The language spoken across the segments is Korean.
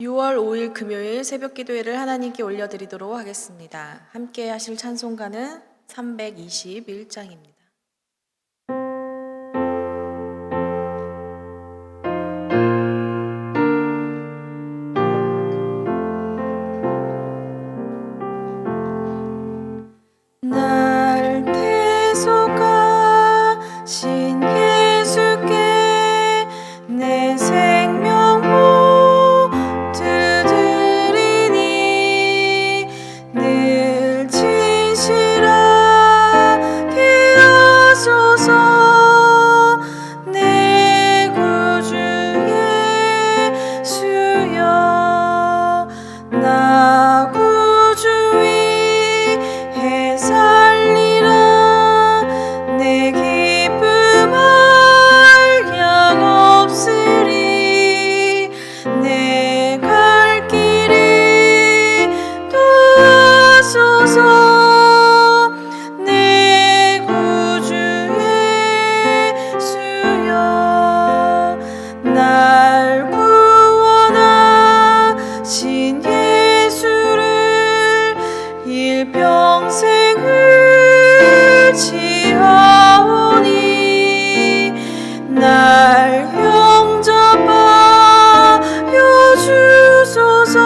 6월 5일 금요일 새벽 기도회를 하나님께 올려드리도록 하겠습니다. 함께 하실 찬송가는 321장입니다. 날 대속하신 예수께 내 생명 모두 드리니 늘 진실하게 하소서. 내 구주 예수여, 나 구주 위해 살리라. 내 기쁨 한량 없으리. 내 갈 길이 도와소서. 내 구주 예수여, 날 구원하신 예수를 일평생을 지하오니 날 영접하여 주소서.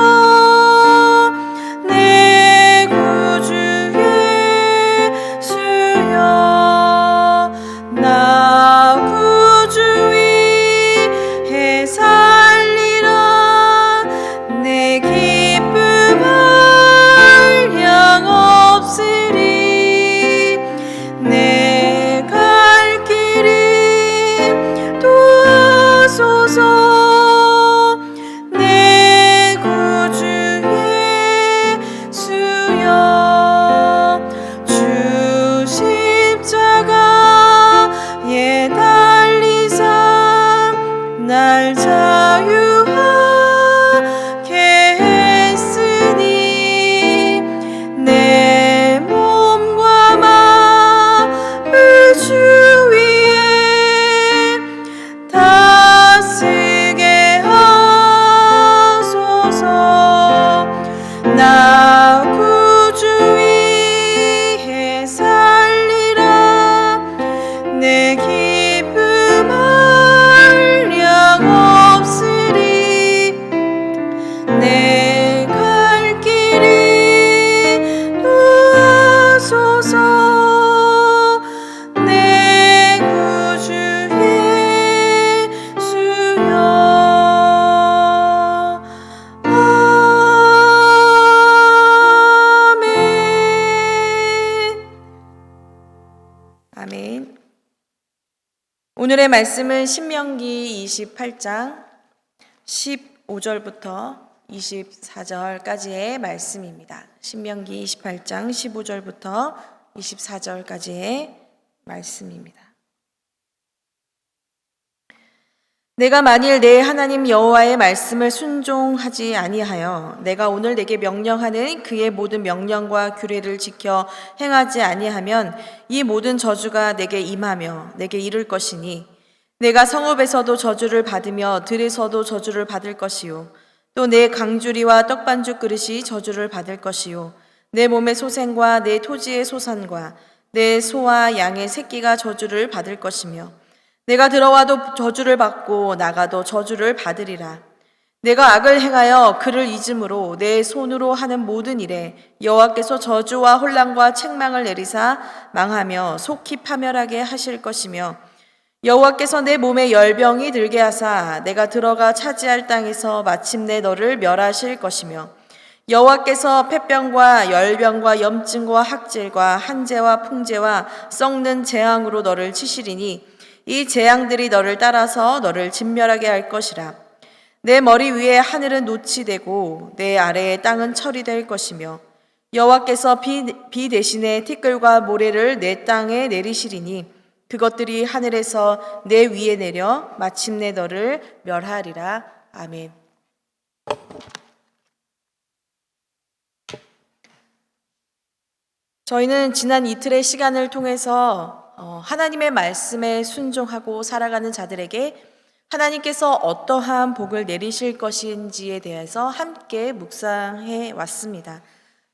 내 구주 예수여, 나 구주 위해 살리라. 내 기쁨 한량 없으리. 내 갈 길이 도와소서. 내 구주 예수여, 주 십자가에 달리사 날 자유하게 했으니 내 몸과 마음을 주 위에 다스게 하소서. 나 구주 위해 살리라. 내 기쁨 한량 없으리. 내 갈 길이 도와소서. 내 구주 예수여, 아멘. 아멘. 오늘의 말씀은 신명기 28장 15절부터 24절까지의 말씀입니다. 신명기 28장 15절부터 24절까지의 말씀입니다. 내가 만일 내 하나님 여호와의 말씀을 순종하지 아니하여 내가 오늘 내게 명령하는 그의 모든 명령과 규례를 지켜 행하지 아니하면 이 모든 저주가 내게 임하며 내게 이를 것이니 내가 성읍에서도 저주를 받으며 들에서도 저주를 받을 것이요 또 내 강주리와 떡반죽 그릇이 저주를 받을 것이요 내 몸의 소생과 내 토지의 소산과 내 소와 양의 새끼가 저주를 받을 것이며 내가 들어와도 저주를 받고 나가도 저주를 받으리라. 내가 악을 행하여 그를 잊음으로 내 손으로 하는 모든 일에 여호와께서 저주와 혼란과 책망을 내리사 망하며 속히 파멸하게 하실 것이며 여호와께서 내 몸에 열병이 들게 하사 내가 들어가 차지할 땅에서 마침내 너를 멸하실 것이며 여호와께서 폐병과 열병과 염증과 학질과 한재와 풍재와 썩는 재앙으로 너를 치시리니 이 재앙들이 너를 따라서 너를 진멸하게 할 것이라. 내 머리 위에 하늘은 놋이 되고 내 아래의 땅은 철이 될 것이며 여호와께서 비 대신에 티끌과 모래를 내 땅에 내리시리니 그것들이 하늘에서 내 위에 내려 마침내 너를 멸하리라. 아멘. 저희는 지난 이틀의 시간을 통해서 하나님의 말씀에 순종하고 살아가는 자들에게 하나님께서 어떠한 복을 내리실 것인지에 대해서 함께 묵상해 왔습니다.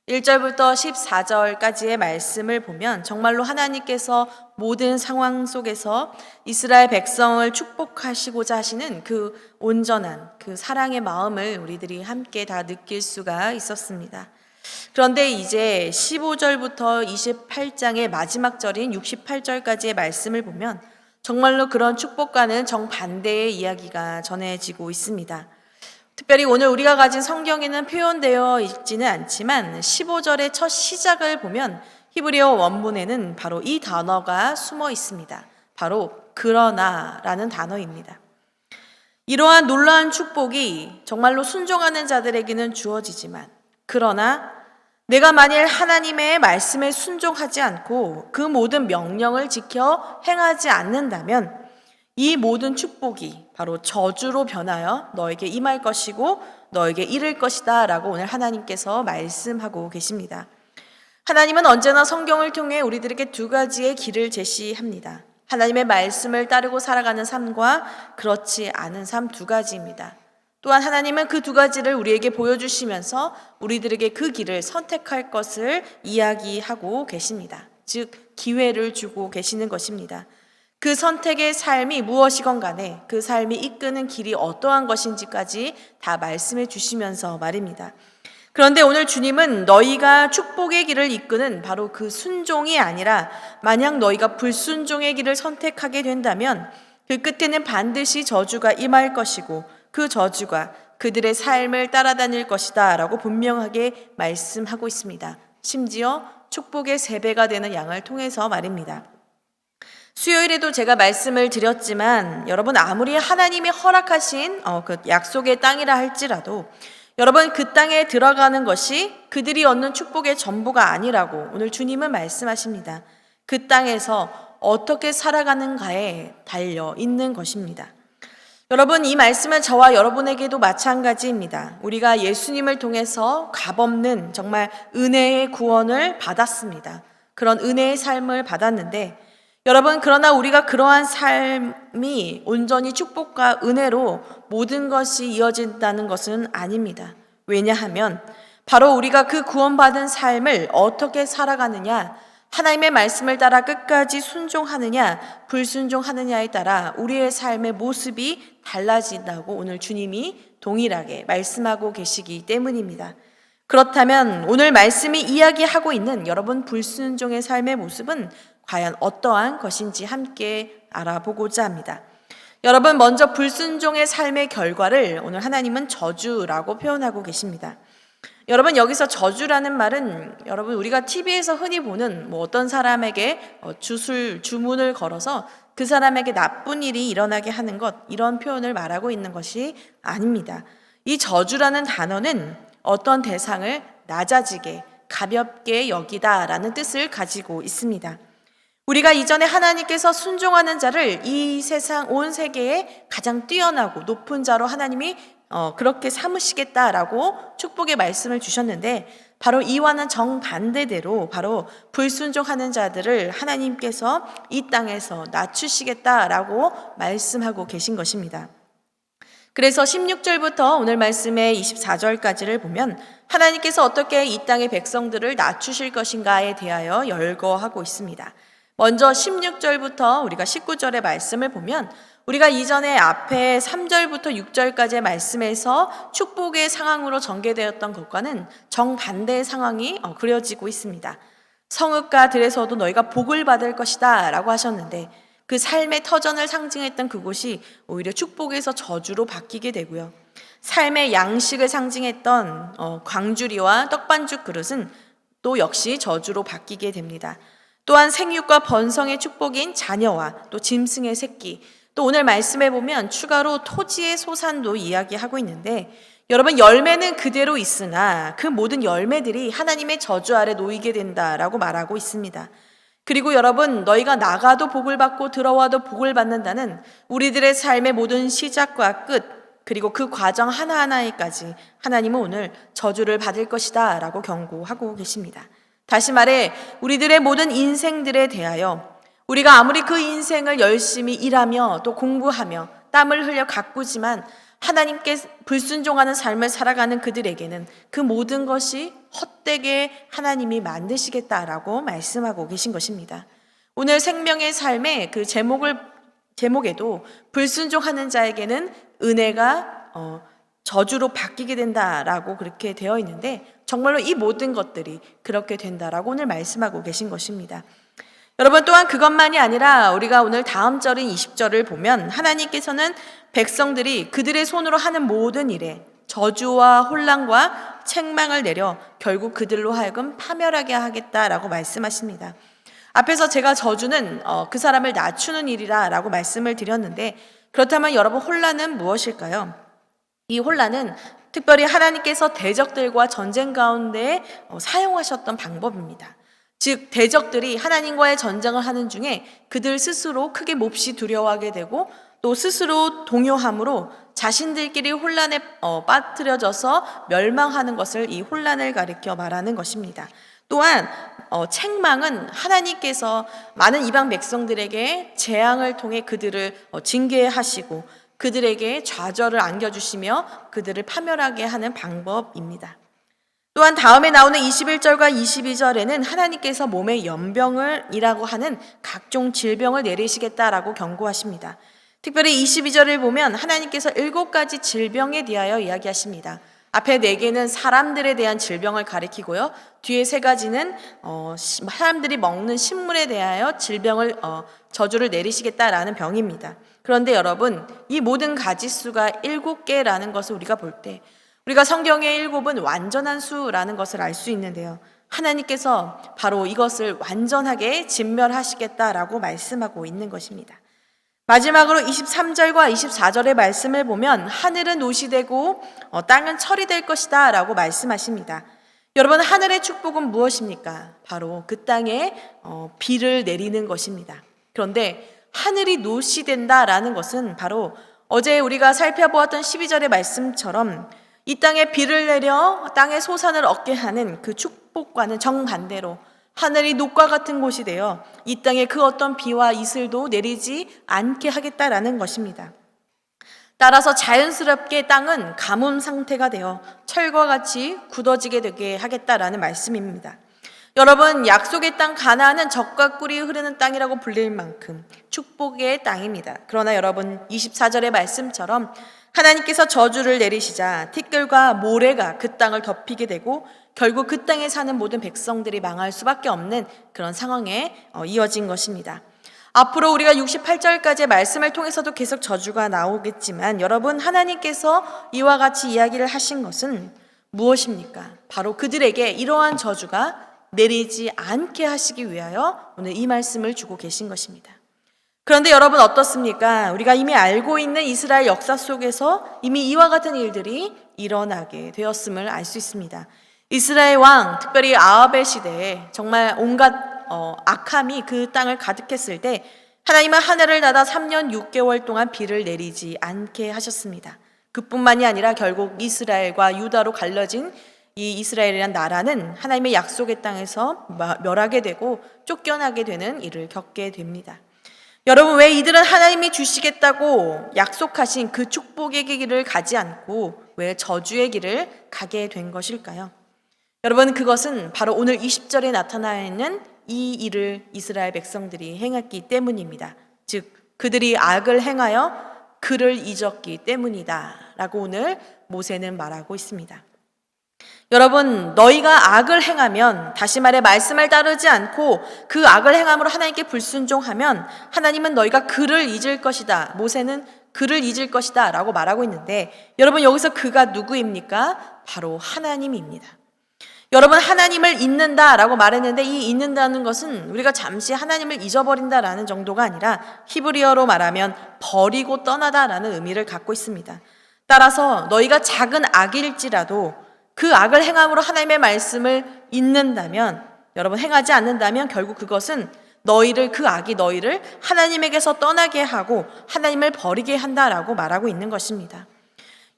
1절부터 14절까지의 말씀을 보면 정말로 하나님께서 모든 상황 속에서 이스라엘 백성을 축복하시고자 하시는 그 온전한 그 사랑의 마음을 우리들이 함께 다 느낄 수가 있었습니다. 그런데 이제 15절부터 28장의 마지막 절인 68절까지의 말씀을 보면 정말로 그런 축복과는 정반대의 이야기가 전해지고 있습니다. 특별히 오늘 우리가 가진 성경에는 표현되어 있지는 않지만 15절의 첫 시작을 보면 히브리어 원문에는 바로 이 단어가 숨어 있습니다. 바로 그러나라는 단어입니다. 이러한 놀라운 축복이 정말로 순종하는 자들에게는 주어지지만 그러나 내가 만일 하나님의 말씀에 순종하지 않고 그 모든 명령을 지켜 행하지 않는다면 이 모든 축복이 바로 저주로 변하여 너에게 임할 것이고 너에게 이를 것이다 라고 오늘 하나님께서 말씀하고 계십니다. 하나님은 언제나 성경을 통해 우리들에게 두 가지의 길을 제시합니다. 하나님의 말씀을 따르고 살아가는 삶과 그렇지 않은 삶 두 가지입니다. 또한 하나님은 그 두 가지를 우리에게 보여주시면서 우리들에게 그 길을 선택할 것을 이야기하고 계십니다. 즉 기회를 주고 계시는 것입니다. 그 선택의 삶이 무엇이건 간에 그 삶이 이끄는 길이 어떠한 것인지까지 다 말씀해 주시면서 말입니다. 그런데 오늘 주님은 너희가 축복의 길을 이끄는 바로 그 순종이 아니라 만약 너희가 불순종의 길을 선택하게 된다면 그 끝에는 반드시 저주가 임할 것이고 그 저주가 그들의 삶을 따라다닐 것이다 라고 분명하게 말씀하고 있습니다. 심지어 축복의 3배가 되는 양을 통해서 말입니다. 수요일에도 제가 말씀을 드렸지만 여러분 아무리 하나님이 허락하신 그 약속의 땅이라 할지라도 여러분 그 땅에 들어가는 것이 그들이 얻는 축복의 전부가 아니라고 오늘 주님은 말씀하십니다. 그 땅에서 어떻게 살아가는가에 달려 있는 것입니다. 여러분 이 말씀은 저와 여러분에게도 마찬가지입니다. 우리가 예수님을 통해서 값없는 정말 은혜의 구원을 받았습니다. 그런 은혜의 삶을 받았는데 여러분 그러나 우리가 그러한 삶이 온전히 축복과 은혜로 모든 것이 이어진다는 것은 아닙니다. 왜냐하면 바로 우리가 그 구원받은 삶을 어떻게 살아가느냐 하나님의 말씀을 따라 끝까지 순종하느냐 불순종하느냐에 따라 우리의 삶의 모습이 달라진다고 오늘 주님이 동일하게 말씀하고 계시기 때문입니다. 그렇다면 오늘 말씀이 이야기하고 있는 여러분 불순종의 삶의 모습은 과연 어떠한 것인지 함께 알아보고자 합니다. 여러분 먼저 불순종의 삶의 결과를 오늘 하나님은 저주라고 표현하고 계십니다. 여러분 여기서 저주라는 말은 여러분 우리가 TV에서 흔히 보는 어떤 사람에게 주문을 걸어서 그 사람에게 나쁜 일이 일어나게 하는 것 이런 표현을 말하고 있는 것이 아닙니다. 이 저주라는 단어는 어떤 대상을 낮아지게 가볍게 여기다라는 뜻을 가지고 있습니다. 우리가 이전에 하나님께서 순종하는 자를 이 세상 온 세계에 가장 뛰어나고 높은 자로 하나님이 그렇게 삼으시겠다라고 축복의 말씀을 주셨는데 바로 이와는 정반대대로 바로 불순종하는 자들을 하나님께서 이 땅에서 낮추시겠다라고 말씀하고 계신 것입니다. 그래서 16절부터 오늘 말씀의 24절까지를 보면 하나님께서 어떻게 이 땅의 백성들을 낮추실 것인가에 대하여 열거하고 있습니다. 먼저 16절부터 우리가 19절의 말씀을 보면 우리가 이전에 앞에 3절부터 6절까지의 말씀에서 축복의 상황으로 전개되었던 것과는 정반대의 상황이 그려지고 있습니다. 성읍과 들에서도 너희가 복을 받을 것이다 라고 하셨는데 그 삶의 터전을 상징했던 그곳이 오히려 축복에서 저주로 바뀌게 되고요. 삶의 양식을 상징했던 광주리와 떡반죽 그릇은 또 역시 저주로 바뀌게 됩니다. 또한 생육과 번성의 축복인 자녀와 또 짐승의 새끼, 또 오늘 말씀해 보면 추가로 토지의 소산도 이야기하고 있는데 여러분 열매는 그대로 있으나 그 모든 열매들이 하나님의 저주 아래 놓이게 된다라고 말하고 있습니다. 그리고 여러분 너희가 나가도 복을 받고 들어와도 복을 받는다는 우리들의 삶의 모든 시작과 끝 그리고 그 과정 하나하나에까지 하나님은 오늘 저주를 받을 것이다 라고 경고하고 계십니다. 다시 말해 우리들의 모든 인생들에 대하여 우리가 아무리 그 인생을 열심히 일하며 또 공부하며 땀을 흘려 가꾸지만 하나님께 불순종하는 삶을 살아가는 그들에게는 그 모든 것이 헛되게 하나님이 만드시겠다라고 말씀하고 계신 것입니다. 오늘 생명의 삶의 그 제목에도 불순종하는 자에게는 은혜가 저주로 바뀌게 된다라고 그렇게 되어 있는데, 정말로 이 모든 것들이 그렇게 된다라고 오늘 말씀하고 계신 것입니다. 여러분, 또한 그것만이 아니라 우리가 오늘 다음 절인 20절을 보면 하나님께서는 백성들이 그들의 손으로 하는 모든 일에 저주와 혼란과 책망을 내려 결국 그들로 하여금 파멸하게 하겠다라고 말씀하십니다. 앞에서 제가 저주는 그 사람을 낮추는 일이라 라고 말씀을 드렸는데, 그렇다면 여러분, 혼란은 무엇일까요? 이 혼란은 특별히 하나님께서 대적들과 전쟁 가운데 사용하셨던 방법입니다. 즉, 대적들이 하나님과의 전쟁을 하는 중에 그들 스스로 크게 몹시 두려워하게 되고 또 스스로 동요함으로 자신들끼리 혼란에 빠뜨려져서 멸망하는 것을 이 혼란을 가리켜 말하는 것입니다. 또한 책망은 하나님께서 많은 이방 백성들에게 재앙을 통해 그들을 징계하시고 그들에게 좌절을 안겨주시며 그들을 파멸하게 하는 방법입니다. 또한 다음에 나오는 21절과 22절에는 하나님께서 몸에 연병이라고 하는 각종 질병을 내리시겠다라고 경고하십니다. 특별히 22절을 보면 하나님께서 7가지 질병에 대하여 이야기하십니다. 앞에 4개는 사람들에 대한 질병을 가리키고요, 뒤에 3가지는 사람들이 먹는 식물에 대하여 질병을 저주를 내리시겠다라는 병입니다. 그런데 여러분, 이 모든 가지수가 7개라는 것을 우리가 볼 때 우리가 성경의 7은 완전한 수라는 것을 알 수 있는데요, 하나님께서 바로 이것을 완전하게 진멸하시겠다라고 말씀하고 있는 것입니다. 마지막으로 23절과 24절의 말씀을 보면 하늘은 옷이 되고 땅은 철이 될 것이다 라고 말씀하십니다. 여러분, 하늘의 축복은 무엇입니까? 바로 그 땅에 비를 내리는 것입니다. 그런데 하늘이 노시 된다라는 것은 바로 어제 우리가 살펴보았던 12절의 말씀처럼 이 땅에 비를 내려 땅의 소산을 얻게 하는 그 축복과는 정반대로 하늘이 녹과 같은 곳이 되어 이 땅에 그 어떤 비와 이슬도 내리지 않게 하겠다라는 것입니다. 따라서 자연스럽게 땅은 가뭄 상태가 되어 철과 같이 굳어지게 되게 하겠다라는 말씀입니다. 여러분, 약속의 땅 가나안은 젖과 꿀이 흐르는 땅이라고 불릴 만큼 축복의 땅입니다. 그러나 여러분, 24절의 말씀처럼 하나님께서 저주를 내리시자 티끌과 모래가 그 땅을 덮이게 되고 결국 그 땅에 사는 모든 백성들이 망할 수밖에 없는 그런 상황에 이어진 것입니다. 앞으로 우리가 68절까지의 말씀을 통해서도 계속 저주가 나오겠지만 여러분, 하나님께서 이와 같이 이야기를 하신 것은 무엇입니까? 바로 그들에게 이러한 저주가 내리지 않게 하시기 위하여 오늘 이 말씀을 주고 계신 것입니다. 그런데 여러분, 어떻습니까? 우리가 이미 알고 있는 이스라엘 역사 속에서 이미 이와 같은 일들이 일어나게 되었음을 알 수 있습니다. 이스라엘 왕, 특별히 아합의 시대에 정말 온갖 악함이 그 땅을 가득했을 때 하나님은 하늘을 닫아 3년 6개월 동안 비를 내리지 않게 하셨습니다. 그뿐만이 아니라 결국 이스라엘과 유다로 갈라진 이 이스라엘이란 나라는 하나님의 약속의 땅에서 멸하게 되고 쫓겨나게 되는 일을 겪게 됩니다. 여러분, 왜 이들은 하나님이 주시겠다고 약속하신 그 축복의 길을 가지 않고 왜 저주의 길을 가게 된 것일까요? 여러분, 그것은 바로 오늘 20절에 나타나 있는 이 일을 이스라엘 백성들이 행했기 때문입니다. 즉, 그들이 악을 행하여 그를 잊었기 때문이다 라고 오늘 모세는 말하고 있습니다. 여러분, 너희가 악을 행하면, 다시 말해 말씀을 따르지 않고 그 악을 행함으로 하나님께 불순종하면 하나님은 너희가 그를 잊을 것이다, 모세는 그를 잊을 것이다 라고 말하고 있는데, 여러분, 여기서 그가 누구입니까? 바로 하나님입니다. 여러분, 하나님을 잊는다 라고 말했는데 이 잊는다는 것은 우리가 잠시 하나님을 잊어버린다라는 정도가 아니라 히브리어로 말하면 버리고 떠나다 라는 의미를 갖고 있습니다. 따라서 너희가 작은 악일지라도 그 악을 행함으로 하나님의 말씀을 잊는다면, 여러분, 행하지 않는다면 결국 그것은 그 악이 너희를 하나님에게서 떠나게 하고 하나님을 버리게 한다라고 말하고 있는 것입니다.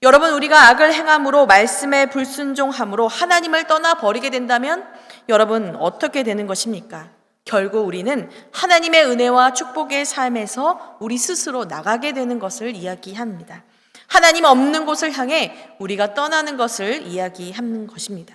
여러분, 우리가 악을 행함으로, 말씀에 불순종함으로 하나님을 떠나 버리게 된다면 여러분, 어떻게 되는 것입니까? 결국 우리는 하나님의 은혜와 축복의 삶에서 우리 스스로 나가게 되는 것을 이야기합니다. 하나님 없는 곳을 향해 우리가 떠나는 것을 이야기하는 것입니다.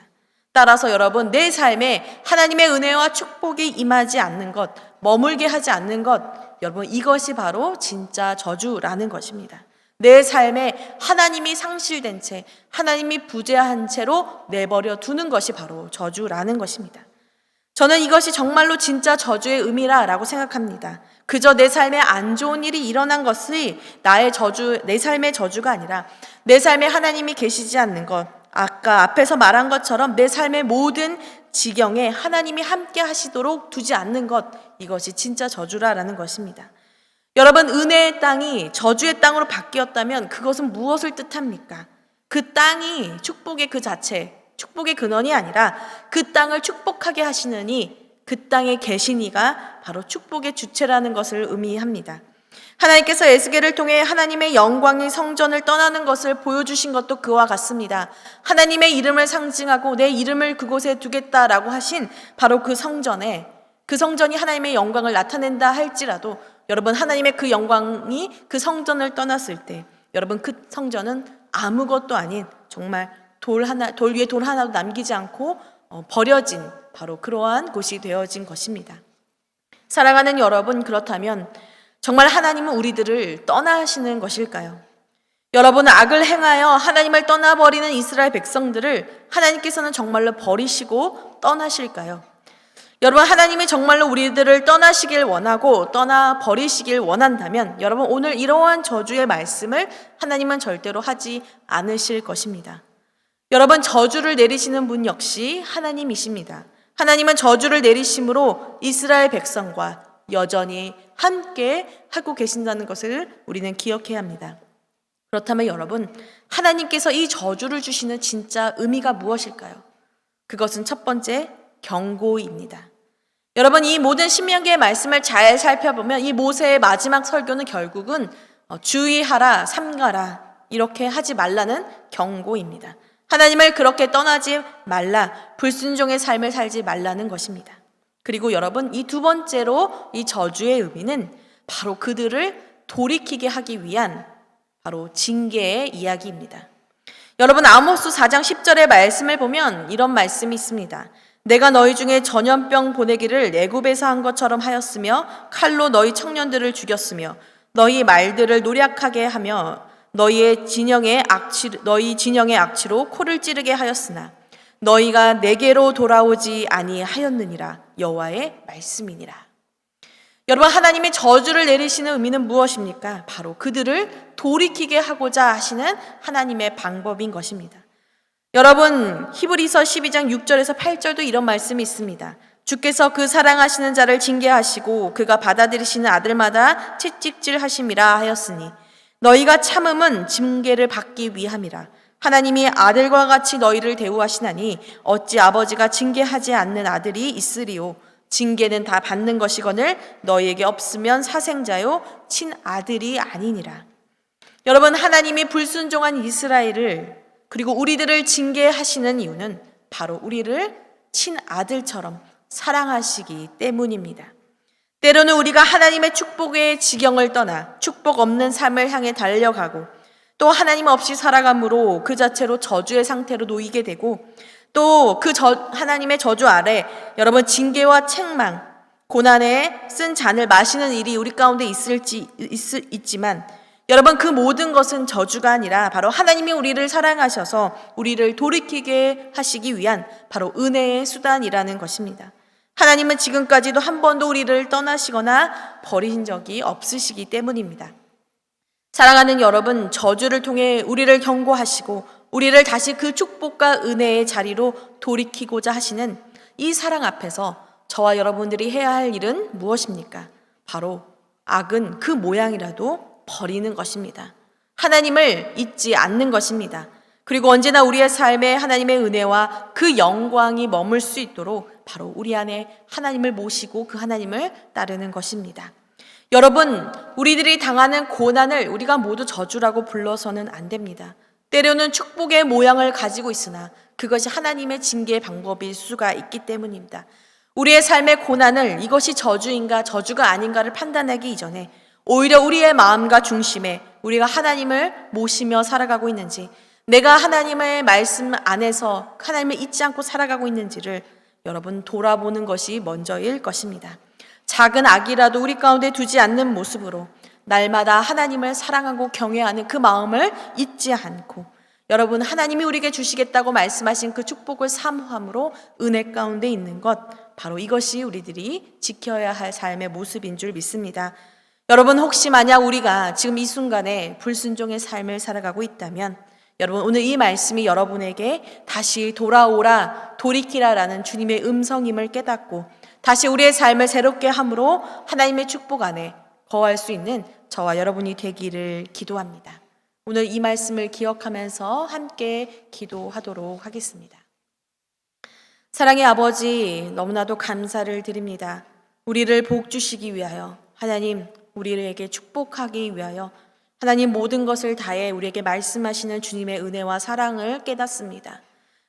따라서 여러분, 내 삶에 하나님의 은혜와 축복이 임하지 않는 것, 머물게 하지 않는 것, 여러분, 이것이 바로 진짜 저주라는 것입니다. 내 삶에 하나님이 상실된 채, 하나님이 부재한 채로 내버려 두는 것이 바로 저주라는 것입니다. 저는 이것이 정말로 진짜 저주의 의미라고 생각합니다. 그저 내 삶에 안 좋은 일이 일어난 것이 내 삶의 저주가 아니라 내 삶에 하나님이 계시지 않는 것, 아까 앞에서 말한 것처럼 내 삶의 모든 지경에 하나님이 함께 하시도록 두지 않는 것, 이것이 진짜 저주라는 것입니다. 여러분, 은혜의 땅이 저주의 땅으로 바뀌었다면 그것은 무엇을 뜻합니까? 그 땅이 축복의 그 자체, 축복의 근원이 아니라 그 땅을 축복하게 하시는 그 땅에 계신 이가 바로 축복의 주체라는 것을 의미합니다. 하나님께서 에스겔을 통해 하나님의 영광이 성전을 떠나는 것을 보여주신 것도 그와 같습니다. 하나님의 이름을 상징하고 내 이름을 그곳에 두겠다라고 하신 바로 그 성전이 하나님의 영광을 나타낸다 할지라도 여러분, 하나님의 그 영광이 그 성전을 떠났을 때 여러분, 그 성전은 아무것도 아닌 정말 돌 위에 돌 하나도 남기지 않고 버려진 바로 그러한 곳이 되어진 것입니다. 사랑하는 여러분, 그렇다면 정말 하나님은 우리들을 떠나시는 것일까요? 여러분, 악을 행하여 하나님을 떠나버리는 이스라엘 백성들을 하나님께서는 정말로 버리시고 떠나실까요? 여러분, 하나님이 정말로 우리들을 떠나시길 원하고 떠나버리시길 원한다면 여러분, 오늘 이러한 저주의 말씀을 하나님은 절대로 하지 않으실 것입니다. 여러분, 저주를 내리시는 분 역시 하나님이십니다. 하나님은 저주를 내리심으로 이스라엘 백성과 여전히 함께 하고 계신다는 것을 우리는 기억해야 합니다. 그렇다면 여러분, 하나님께서 이 저주를 주시는 진짜 의미가 무엇일까요? 그것은 첫 번째, 경고입니다. 여러분, 이 모든 신명기의 말씀을 잘 살펴보면 이 모세의 마지막 설교는 결국은 주의하라, 삼가라, 이렇게 하지 말라는 경고입니다. 하나님을 그렇게 떠나지 말라, 불순종의 삶을 살지 말라는 것입니다. 그리고 여러분, 이 두 번째로 이 저주의 의미는 바로 그들을 돌이키게 하기 위한 바로 징계의 이야기입니다. 여러분, 아모스 4장 10절의 말씀을 보면 이런 말씀이 있습니다. 내가 너희 중에 전염병 보내기를 애굽에서 한 것처럼 하였으며 칼로 너희 청년들을 죽였으며 너희 말들을 노략하게 하며 너희 진영의 악취로 코를 찌르게 하였으나 너희가 내게로 돌아오지 아니하였느니라. 여호와의 말씀이니라. 여러분, 하나님의 저주를 내리시는 의미는 무엇입니까? 바로 그들을 돌이키게 하고자 하시는 하나님의 방법인 것입니다. 여러분, 히브리서 12장 6절에서 8절도 이런 말씀이 있습니다. 주께서 그 사랑하시는 자를 징계하시고 그가 받아들이시는 아들마다 채찍질 하심이라 하였으니 너희가 참음은 징계를 받기 위함이라. 하나님이 아들과 같이 너희를 대우하시나니 어찌 아버지가 징계하지 않는 아들이 있으리요. 징계는 다 받는 것이거늘 너희에게 없으면 사생자요 친아들이 아니니라. 여러분, 하나님이 불순종한 이스라엘을 그리고 우리들을 징계하시는 이유는 바로 우리를 친아들처럼 사랑하시기 때문입니다. 때로는 우리가 하나님의 축복의 지경을 떠나 축복 없는 삶을 향해 달려가고 또 하나님 없이 살아감으로 그 자체로 저주의 상태로 놓이게 되고 또 하나님의 저주 아래 여러분 징계와 책망, 고난에 쓴 잔을 마시는 일이 우리 가운데 있지만 여러분, 그 모든 것은 저주가 아니라 바로 하나님이 우리를 사랑하셔서 우리를 돌이키게 하시기 위한 바로 은혜의 수단이라는 것입니다. 하나님은 지금까지도 한 번도 우리를 떠나시거나 버리신 적이 없으시기 때문입니다. 사랑하는 여러분, 저주를 통해 우리를 경고하시고 우리를 다시 그 축복과 은혜의 자리로 돌이키고자 하시는 이 사랑 앞에서 저와 여러분들이 해야 할 일은 무엇입니까? 바로 악은 그 모양이라도 버리는 것입니다. 하나님을 잊지 않는 것입니다. 그리고 언제나 우리의 삶에 하나님의 은혜와 그 영광이 머물 수 있도록 바로 우리 안에 하나님을 모시고 그 하나님을 따르는 것입니다. 여러분, 우리들이 당하는 고난을 우리가 모두 저주라고 불러서는 안 됩니다. 때로는 축복의 모양을 가지고 있으나 그것이 하나님의 징계의 방법일 수가 있기 때문입니다. 우리의 삶의 고난을 이것이 저주인가 저주가 아닌가를 판단하기 이전에 오히려 우리의 마음과 중심에 우리가 하나님을 모시며 살아가고 있는지, 내가 하나님의 말씀 안에서 하나님을 잊지 않고 살아가고 있는지를 여러분 돌아보는 것이 먼저일 것입니다. 작은 악이라도 우리 가운데 두지 않는 모습으로 날마다 하나님을 사랑하고 경외하는 그 마음을 잊지 않고, 여러분 하나님이 우리에게 주시겠다고 말씀하신 그 축복을 사모함으로 은혜 가운데 있는 것, 바로 이것이 우리들이 지켜야 할 삶의 모습인 줄 믿습니다. 여러분 혹시 만약 우리가 지금 이 순간에 불순종의 삶을 살아가고 있다면, 여러분 오늘 이 말씀이 여러분에게 다시 돌아오라 돌이키라라는 주님의 음성임을 깨닫고 다시 우리의 삶을 새롭게 함으로 하나님의 축복 안에 거할 수 있는 저와 여러분이 되기를 기도합니다. 오늘 이 말씀을 기억하면서 함께 기도하도록 하겠습니다. 사랑의 아버지, 너무나도 감사를 드립니다. 우리를 복 주시기 위하여, 하나님 우리에게 축복하기 위하여 하나님 모든 것을 다해 우리에게 말씀하시는 주님의 은혜와 사랑을 깨닫습니다.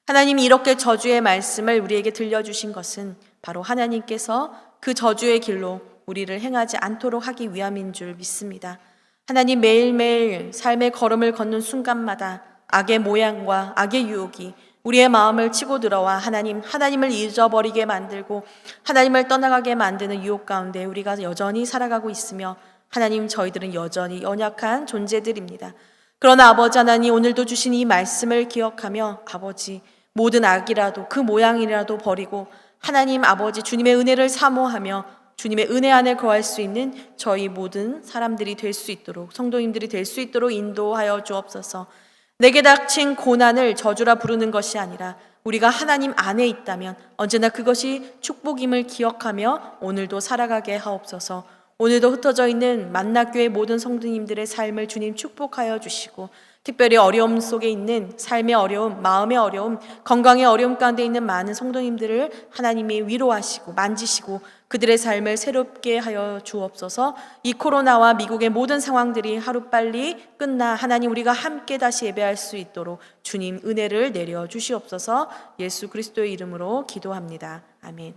하나님이 이렇게 저주의 말씀을 우리에게 들려주신 것은 바로 하나님께서 그 저주의 길로 우리를 행하지 않도록 하기 위함인 줄 믿습니다. 하나님 매일매일 삶의 걸음을 걷는 순간마다 악의 모양과 악의 유혹이 우리의 마음을 치고 들어와 하나님을 잊어버리게 만들고 하나님을 떠나가게 만드는 유혹 가운데 우리가 여전히 살아가고 있으며, 하나님 저희들은 여전히 연약한 존재들입니다. 그러나 아버지 하나님 오늘도 주신 이 말씀을 기억하며 아버지 모든 악이라도 그 모양이라도 버리고 하나님 아버지 주님의 은혜를 사모하며 주님의 은혜 안에 거할 수 있는 저희 모든 사람들이 될 수 있도록, 성도님들이 될 수 있도록 인도하여 주옵소서. 내게 닥친 고난을 저주라 부르는 것이 아니라 우리가 하나님 안에 있다면 언제나 그것이 축복임을 기억하며 오늘도 살아가게 하옵소서. 오늘도 흩어져 있는 만나교회 모든 성도님들의 삶을 주님 축복하여 주시고, 특별히 어려움 속에 있는 삶의 어려움, 마음의 어려움, 건강의 어려움 가운데 있는 많은 성도님들을 하나님이 위로하시고 만지시고 그들의 삶을 새롭게 하여 주옵소서. 이 코로나와 미국의 모든 상황들이 하루빨리 끝나 하나님 우리가 함께 다시 예배할 수 있도록 주님 은혜를 내려 주시옵소서. 예수 그리스도의 이름으로 기도합니다. 아멘.